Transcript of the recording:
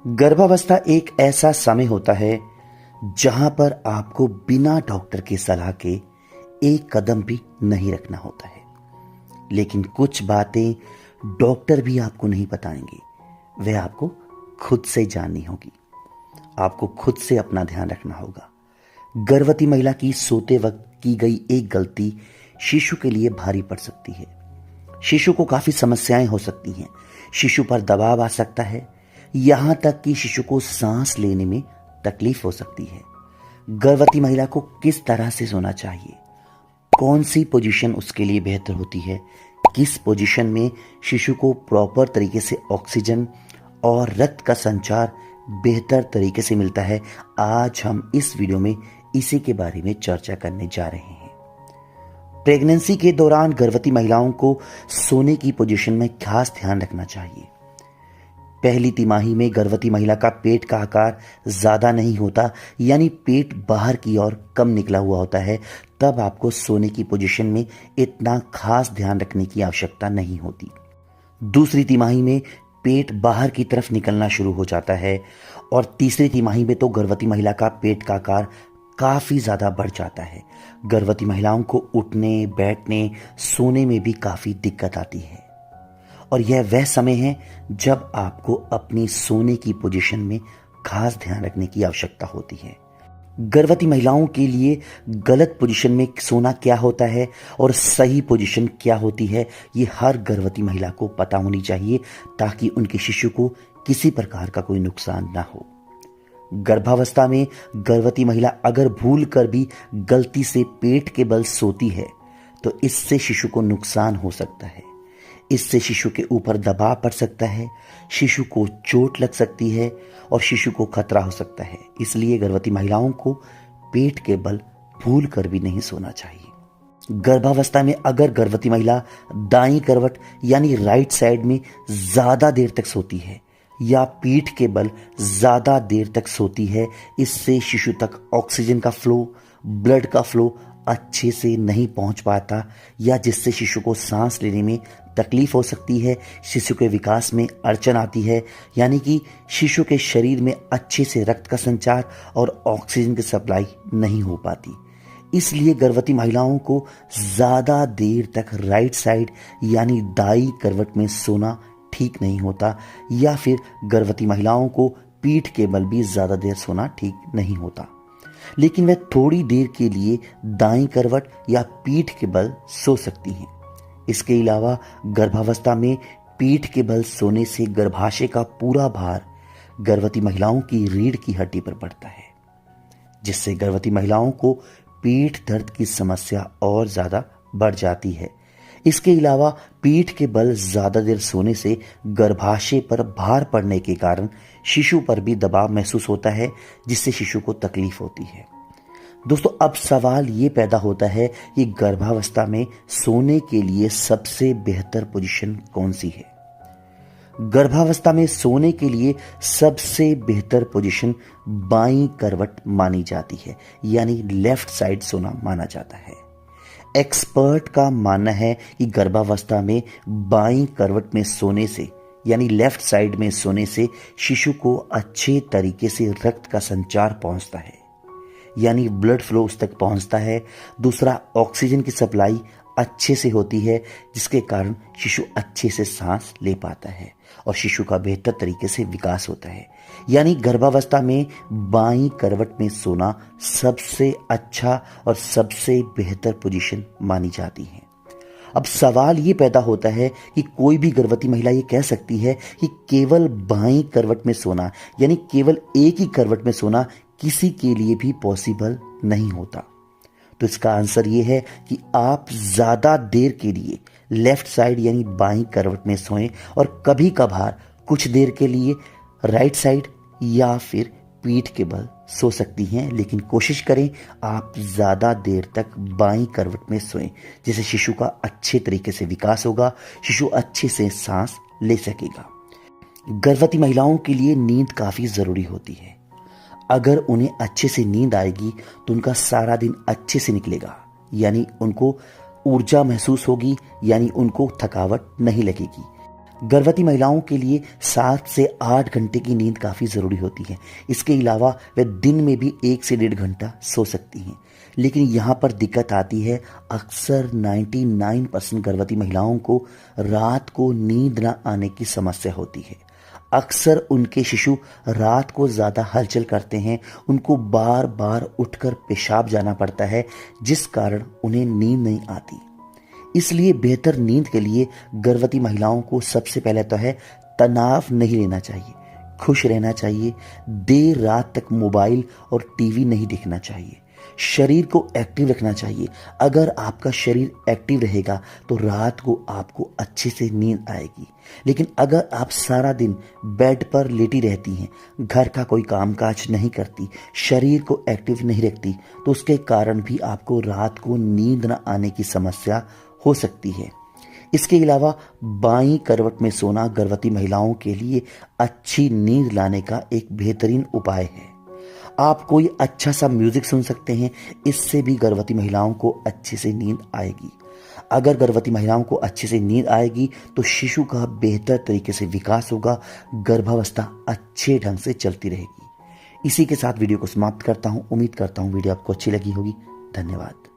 गर्भावस्था एक ऐसा समय होता है जहां पर आपको बिना डॉक्टर की सलाह के एक कदम भी नहीं रखना होता है। लेकिन कुछ बातें डॉक्टर भी आपको नहीं बताएंगे, वह आपको खुद से जाननी होगी। आपको खुद से अपना ध्यान रखना होगा। गर्भवती महिला की सोते वक्त की गई एक गलती शिशु के लिए भारी पड़ सकती है। शिशु को काफी समस्याएं हो सकती हैं। शिशु पर दबाव आ सकता है, यहां तक कि शिशु को सांस लेने में तकलीफ हो सकती है। गर्भवती महिला को किस तरह से सोना चाहिए, कौन सी पोजीशन उसके लिए बेहतर होती है, किस पोजीशन में शिशु को प्रॉपर तरीके से ऑक्सीजन और रक्त का संचार बेहतर तरीके से मिलता है, आज हम इस वीडियो में इसी के बारे में चर्चा करने जा रहे हैं। प्रेगनेंसी के दौरान गर्भवती महिलाओं को सोने की पोजीशन में खास ध्यान रखना चाहिए। पहली तिमाही में गर्भवती महिला का पेट का आकार ज्यादा नहीं होता, यानी पेट बाहर की ओर कम निकला हुआ होता है। तब आपको सोने की पोजीशन में इतना खास ध्यान रखने की आवश्यकता नहीं होती। दूसरी तिमाही में पेट बाहर की तरफ निकलना शुरू हो जाता है और तीसरी तिमाही में तो गर्भवती महिला का पेट का आकार काफी ज्यादा बढ़ जाता है। गर्भवती महिलाओं को उठने, बैठने, सोने में भी काफी दिक्कत आती है और यह वह समय है जब आपको अपनी सोने की पोजीशन में खास ध्यान रखने की आवश्यकता होती है। गर्भवती महिलाओं के लिए गलत पोजीशन में सोना क्या होता है और सही पोजीशन क्या होती है, ये हर गर्भवती महिला को पता होनी चाहिए ताकि उनके शिशु को किसी प्रकार का कोई नुकसान ना हो। गर्भावस्था में गर्भवती महिला अगर भूल कर भी गलती से पेट के बल सोती है तो इससे शिशु को नुकसान हो सकता है। इससे शिशु के ऊपर दबाव पड़ सकता है, शिशु को चोट लग सकती है और शिशु को खतरा हो सकता है। इसलिए गर्भवती महिलाओं को पेट के बल भूल कर भी नहीं सोना चाहिए। गर्भावस्था में अगर गर्भवती महिला दाईं करवट यानी राइट साइड में ज्यादा देर तक सोती है या पीठ के बल ज्यादा देर तक सोती है, इससे शिशु तक ऑक्सीजन का फ्लो, ब्लड का फ्लो अच्छे से नहीं पहुंच पाता या जिससे शिशु को सांस लेने में तकलीफ हो सकती है, शिशु के विकास में अड़चन आती है, यानी कि शिशु के शरीर में अच्छे से रक्त का संचार और ऑक्सीजन की सप्लाई नहीं हो पाती। इसलिए गर्भवती महिलाओं को ज्यादा देर तक राइट साइड यानी दाईं करवट में सोना ठीक नहीं होता या फिर गर्भवती महिलाओं को पीठ के बल भी ज्यादा देर सोना ठीक नहीं होता। लेकिन वह थोड़ी देर के लिए दाईं करवट या पीठ के बल सो सकती हैं। इसके अलावा गर्भावस्था में पीठ के बल सोने से गर्भाशय का पूरा भार गर्भवती महिलाओं की रीढ़ की हड्डी पर पड़ता है, जिससे गर्भवती महिलाओं को पीठ दर्द की समस्या और ज्यादा बढ़ जाती है। इसके अलावा पीठ के बल ज्यादा देर सोने से गर्भाशय पर भार पड़ने के कारण शिशु पर भी दबाव महसूस होता है, जिससे शिशु को तकलीफ होती है। दोस्तों, अब सवाल ये पैदा होता है कि गर्भावस्था में सोने के लिए सबसे बेहतर पोजीशन कौन सी है। गर्भावस्था में सोने के लिए सबसे बेहतर पोजीशन बाईं करवट मानी जाती है, यानी लेफ्ट साइड सोना माना जाता है। एक्सपर्ट का मानना है कि गर्भावस्था में बाईं करवट में सोने से यानी लेफ्ट साइड में सोने से शिशु को अच्छे तरीके से रक्त का संचार पहुंचता है, यानी ब्लड फ्लो उस तक पहुंचता है। दूसरा, ऑक्सीजन की सप्लाई अच्छे से होती है, जिसके कारण शिशु अच्छे से सांस ले पाता है और शिशु का बेहतर तरीके से विकास होता है। यानी गर्भावस्था में बाईं करवट में सोना सबसे अच्छा और सबसे बेहतर पोजीशन मानी जाती है। अब सवाल ये पैदा होता है कि कोई भी गर्भवती महिला ये कह सकती है कि केवल बाईं करवट में सोना यानी केवल एक ही करवट में सोना किसी के लिए भी पॉसिबल नहीं होता। तो इसका आंसर ये है कि आप ज्यादा देर के लिए लेफ्ट साइड यानी बाईं करवट में सोएं और कभी कभार कुछ देर के लिए राइट साइड या फिर पीठ के बल सो सकती हैं, लेकिन कोशिश करें आप ज्यादा देर तक बाईं करवट में सोएं, जिससे शिशु का अच्छे तरीके से विकास होगा, शिशु अच्छे से सांस ले सकेगा। गर्भवती महिलाओं के लिए नींद काफी जरूरी होती है। अगर उन्हें अच्छे से नींद आएगी तो उनका सारा दिन अच्छे से निकलेगा, यानी उनको ऊर्जा महसूस होगी, यानी उनको थकावट नहीं लगेगी। गर्भवती महिलाओं के लिए 7 से 8 घंटे की नींद काफ़ी ज़रूरी होती है। इसके अलावा वे दिन में भी 1 से 1.5 घंटा सो सकती हैं। लेकिन यहाँ पर दिक्कत आती है, अक्सर 99% गर्भवती महिलाओं को रात को नींद न आने की समस्या होती है। अक्सर उनके शिशु रात को ज़्यादा हलचल करते हैं, उनको बार बार उठकर पेशाब जाना पड़ता है, जिस कारण उन्हें नींद नहीं आती। इसलिए बेहतर नींद के लिए गर्भवती महिलाओं को सबसे पहले तो है तनाव नहीं लेना चाहिए, खुश रहना चाहिए, देर रात तक मोबाइल और टीवी नहीं देखना चाहिए, शरीर को एक्टिव रखना चाहिए। अगर आपका शरीर एक्टिव रहेगा तो रात को आपको अच्छे से नींद आएगी। लेकिन अगर आप सारा दिन बेड पर लेटी रहती हैं, घर का कोई कामकाज नहीं करती, शरीर को एक्टिव नहीं रखती, तो उसके कारण भी आपको रात को नींद न आने की समस्या हो सकती है। इसके अलावा बाईं करवट में सोना गर्भवती महिलाओं के लिए अच्छी नींद लाने का एक बेहतरीन उपाय है। आप कोई अच्छा सा म्यूजिक सुन सकते हैं, इससे भी गर्भवती महिलाओं को अच्छे से नींद आएगी। अगर गर्भवती महिलाओं को अच्छे से नींद आएगी तो शिशु का बेहतर तरीके से विकास होगा, गर्भावस्था अच्छे ढंग से चलती रहेगी। इसी के साथ वीडियो को समाप्त करता हूं। उम्मीद करता हूं वीडियो आपको अच्छी लगी होगी। धन्यवाद।